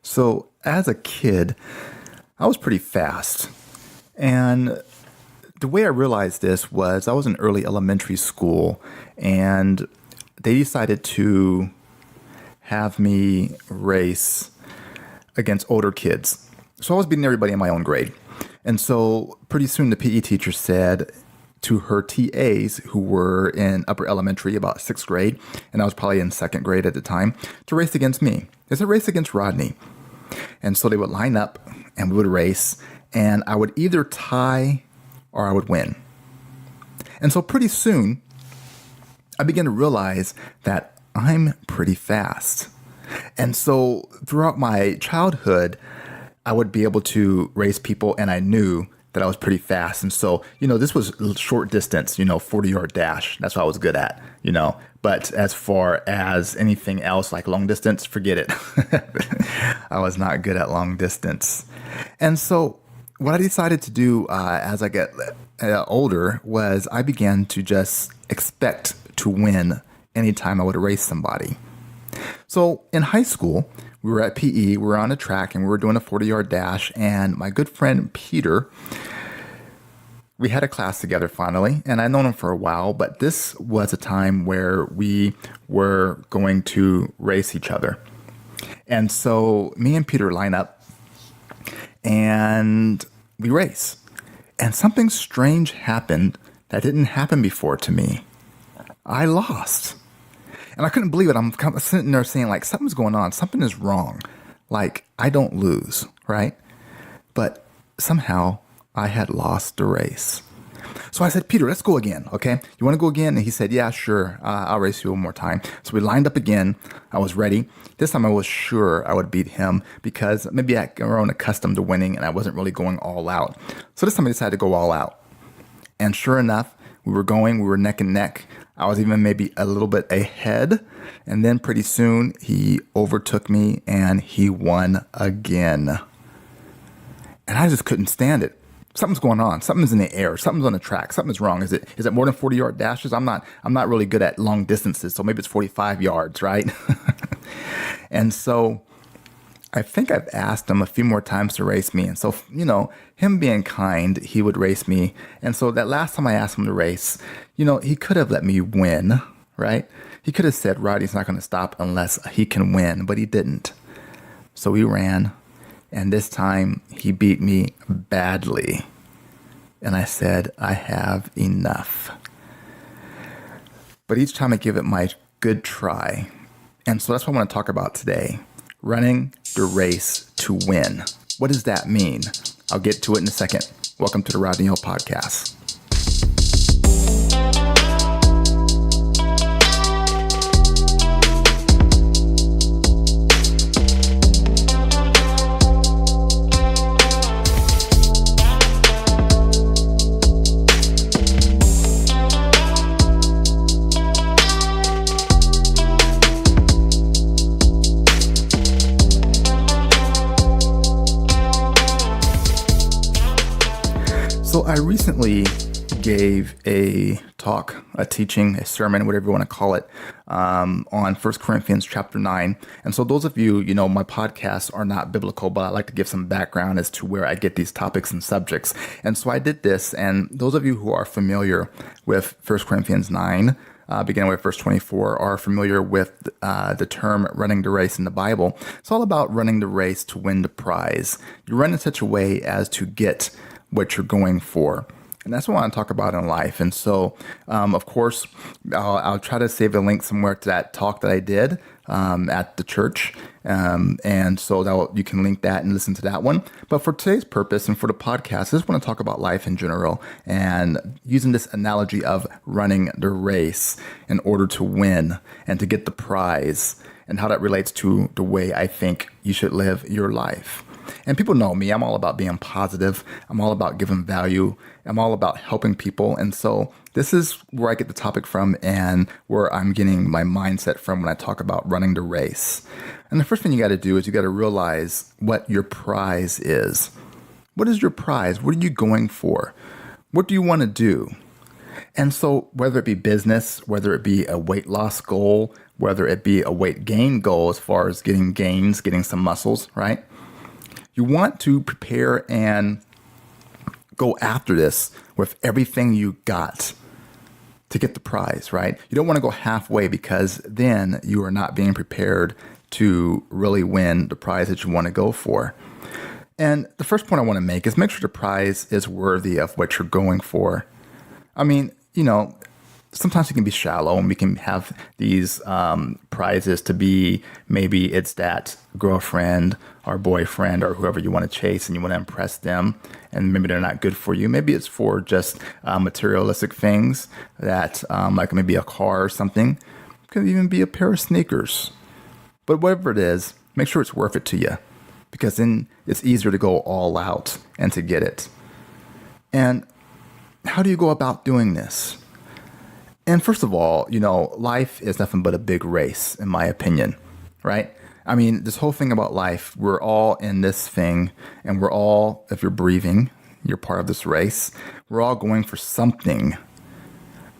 So as a kid, I was pretty fast. And the way I realized this was I was in early elementary school and they decided to have me race against older kids. So I was beating everybody in my own grade. And so pretty soon the PE teacher said to her TAs who were in upper elementary, about sixth grade, and I was probably in second grade at the time, to race against me. It's a race against Rodney. And so they would line up and we would race, and I would either tie or I would win. And so pretty soon, I began to realize that I'm pretty fast. And so throughout my childhood, I would be able to race people, and I knew that I was pretty fast. And so, this was short distance, 40-yard dash. That's what I was good at, But as far as anything else like long distance, forget it. I was not good at long distance. And so what I decided to do as I get older was I began to just expect to win anytime I would race somebody. So in high school, we were at PE, we were on a track, and we were doing a 40-yard dash, and my good friend Peter, we had a class together finally, and I'd known him for a while, but this was a time where we were going to race each other. And so me and Peter line up, and we race. And something strange happened that didn't happen before to me. I lost. And I couldn't believe it. I'm kind of sitting there saying, like, something's going on. Something is wrong. Like, I don't lose, right? But somehow I had lost the race. So I said, Peter, let's go again, okay? You want to go again? And he said, yeah, sure. I'll race you one more time. So we lined up again. I was ready. This time I was sure I would beat him because maybe I had grown accustomed to winning and I wasn't really going all out. So this time I decided to go all out. And sure enough, we were neck and neck. I was even maybe a little bit ahead. And then pretty soon he overtook me and he won again. And I just couldn't stand it. Something's going on. Something's in the air. Something's on the track. Something's wrong. Is it more than 40-yard dashes? I'm not really good at long distances, so maybe it's 45 yards, right? And so I think I've asked him a few more times to race me. And so, him being kind, he would race me. And so that last time I asked him to race, he could have let me win, right? He could have said, Rodney's not going to stop unless he can win, but he didn't. So we ran. And this time he beat me badly. And I said, I have enough. But each time I give it my good try. And so that's what I want to talk about today. Running the race to win. What does that mean? I'll get to it in a second. Welcome to the Rodney Hill Podcast. So I recently gave a talk, a teaching, a sermon, whatever you want to call it, on 1 Corinthians chapter 9. And so those of you, my podcasts are not biblical, but I like to give some background as to where I get these topics and subjects. And so I did this. And those of you who are familiar with 1 Corinthians 9, beginning with verse 24, are familiar with the term running the race in the Bible. It's all about running the race to win the prize. You run in such a way as to get what you're going for. And that's what I want to talk about in life. And so, of course, I'll try to save a link somewhere to that talk that I did at the church. And so you can link that and listen to that one. But for today's purpose and for the podcast, I just want to talk about life in general and using this analogy of running the race in order to win and to get the prize and how that relates to the way I think you should live your life. And people know me. I'm all about being positive. I'm all about giving value. I'm all about helping people. And so this is where I get the topic from and where I'm getting my mindset from when I talk about running the race. And the first thing you got to do is you got to realize what your prize is. What is your prize? What are you going for? What do you want to do? And so whether it be business, whether it be a weight loss goal, whether it be a weight gain goal as far as getting gains, getting some muscles, right? You want to prepare and go after this with everything you got to get the prize, right? You don't want to go halfway, because then you are not being prepared to really win the prize that you want to go for. And the first point I want to make is make sure the prize is worthy of what you're going for. I mean, sometimes it can be shallow, and we can have these prizes to be, maybe it's that girlfriend or boyfriend or whoever you want to chase, and you want to impress them, and maybe they're not good for you. Maybe it's for just materialistic things that, like maybe a car or something. It could even be a pair of sneakers. But whatever it is, make sure it's worth it to you, because then it's easier to go all out and to get it. And how do you go about doing this? And first of all, life is nothing but a big race, in my opinion, right? I mean, this whole thing about life, we're all in this thing, and we're all, if you're breathing, you're part of this race. We're all going for something.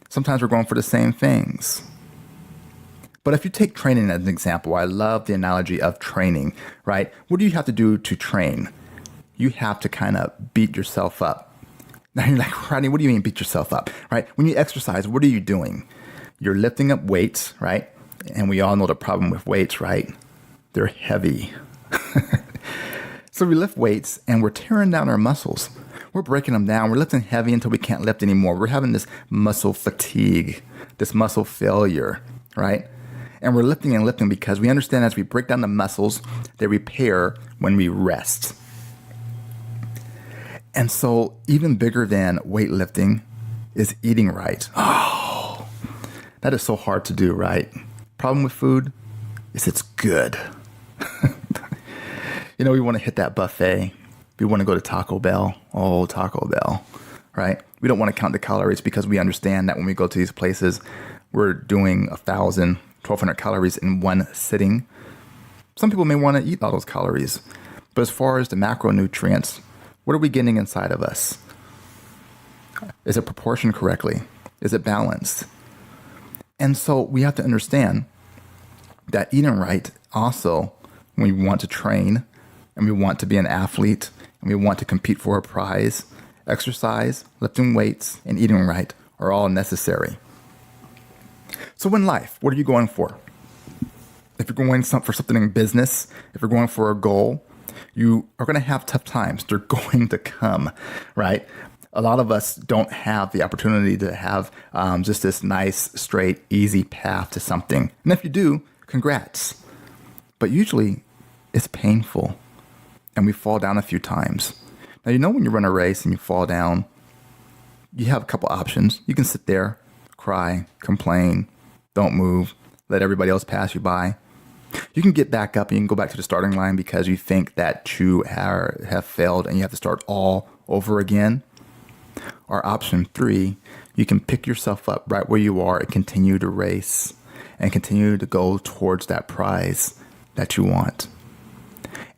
Sometimes we're going for the same things. But if you take training as an example, I love the analogy of training, right? What do you have to do to train? You have to kind of beat yourself up. Now you're like, Rodney, what do you mean beat yourself up, right? When you exercise, what are you doing? You're lifting up weights, right? And we all know the problem with weights, right? They're heavy. So we lift weights and we're tearing down our muscles. We're breaking them down. We're lifting heavy until we can't lift anymore. We're having this muscle fatigue, this muscle failure, right? And we're lifting and lifting because we understand as we break down the muscles, they repair when we rest. And so even bigger than weightlifting is eating right. Oh, that is so hard to do, right? Problem with food is it's good. We want to hit that buffet. We want to go to Taco Bell. Oh, Taco Bell, right? We don't want to count the calories because we understand that when we go to these places, we're doing 1,000, 1,200 calories in one sitting. Some people may want to eat all those calories. But as far as the macronutrients, what are we getting inside of us? Is it proportioned correctly? Is it balanced? And so we have to understand that eating right also, when we want to train and we want to be an athlete and we want to compete for a prize, exercise, lifting weights, and eating right are all necessary. So in life, what are you going for? If you're going for something in business, if you're going for a goal, you are going to have tough times. They're going to come, right? A lot of us don't have the opportunity to have just this nice, straight, easy path to something. And if you do, congrats. But usually it's painful and we fall down a few times. Now, when you run a race and you fall down, you have a couple options. You can sit there, cry, complain, don't move, let everybody else pass you by. You can get back up and you can go back to the starting line because you think that you have failed and you have to start all over again. Or option 3, you can pick yourself up right where you are and continue to race and continue to go towards that prize that you want.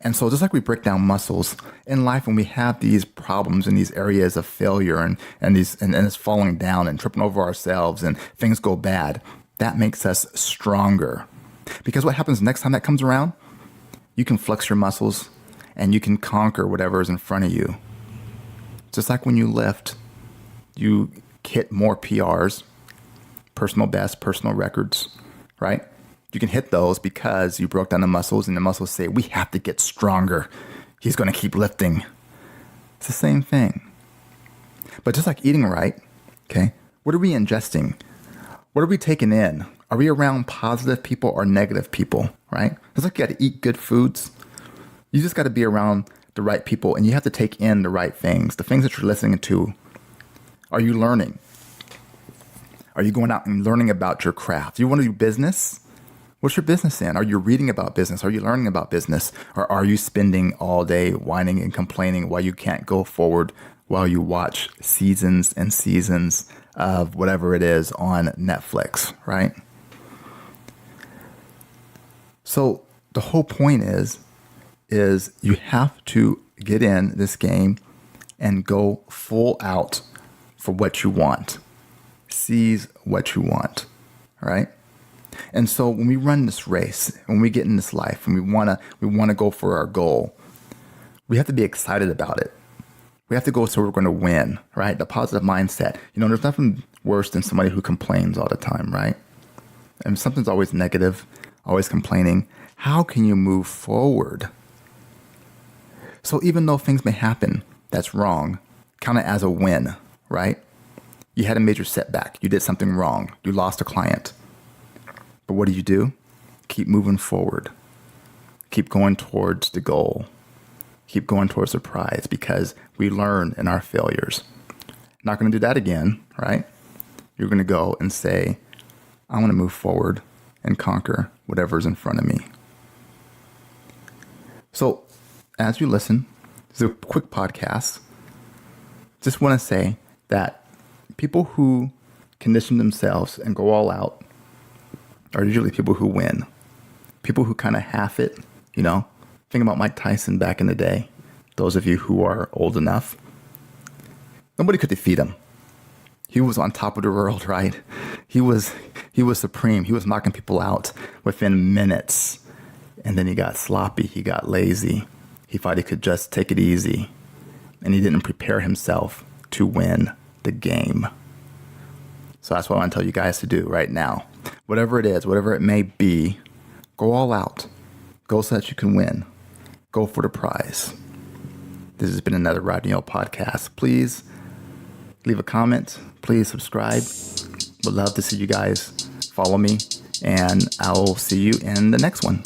And so just like we break down muscles in life, when we have these problems in these areas of failure and it's falling down and tripping over ourselves and things go bad, that makes us stronger. Because what happens next time that comes around? You can flex your muscles and you can conquer whatever is in front of you. Just like when you lift, you hit more PRs, personal best, personal records, right? You can hit those because you broke down the muscles and the muscles say, we have to get stronger. He's going to keep lifting. It's the same thing. But just like eating right, okay, what are we ingesting? What are we taking in? Are we around positive people or negative people, right? It's like you got to eat good foods. You just got to be around the right people and you have to take in the right things, the things that you're listening to. Are you learning? Are you going out and learning about your craft? Do you want to do business? What's your business in? Are you reading about business? Are you learning about business? Or are you spending all day whining and complaining while you can't go forward while you watch seasons and seasons of whatever it is on Netflix, right? So the whole point is you have to get in this game and go full out for what you want. Seize what you want, right? And so when we run this race, when we get in this life, and we wanna go for our goal, we have to be excited about it. We have to go so we're going to win, right? The positive mindset. There's nothing worse than somebody who complains all the time, right? And something's always negative, always complaining. How can you move forward? So even though things may happen that's wrong, count it as a win, right? You had a major setback. You did something wrong. You lost a client. But what do? Keep moving forward. Keep going towards the goal. Keep going towards the prize, because we learn in our failures. Not going to do that again, right? You're going to go and say, I want to move forward and conquer whatever's in front of me. So as you listen, this is a quick podcast. Just want to say that people who condition themselves and go all out are usually people who win. People who kind of half it, Think about Mike Tyson back in the day. Those of you who are old enough, nobody could defeat him. He was on top of the world, right? He was supreme. He was knocking people out within minutes. And then he got sloppy. He got lazy. He thought he could just take it easy. And he didn't prepare himself to win the game. So that's what I want to tell you guys to do right now. Whatever it is, whatever it may be, go all out. Go so that you can win. Go for the prize. This has been another Rodney podcast. Please leave a comment. Please subscribe. Would love to see you guys follow me. And I will see you in the next one.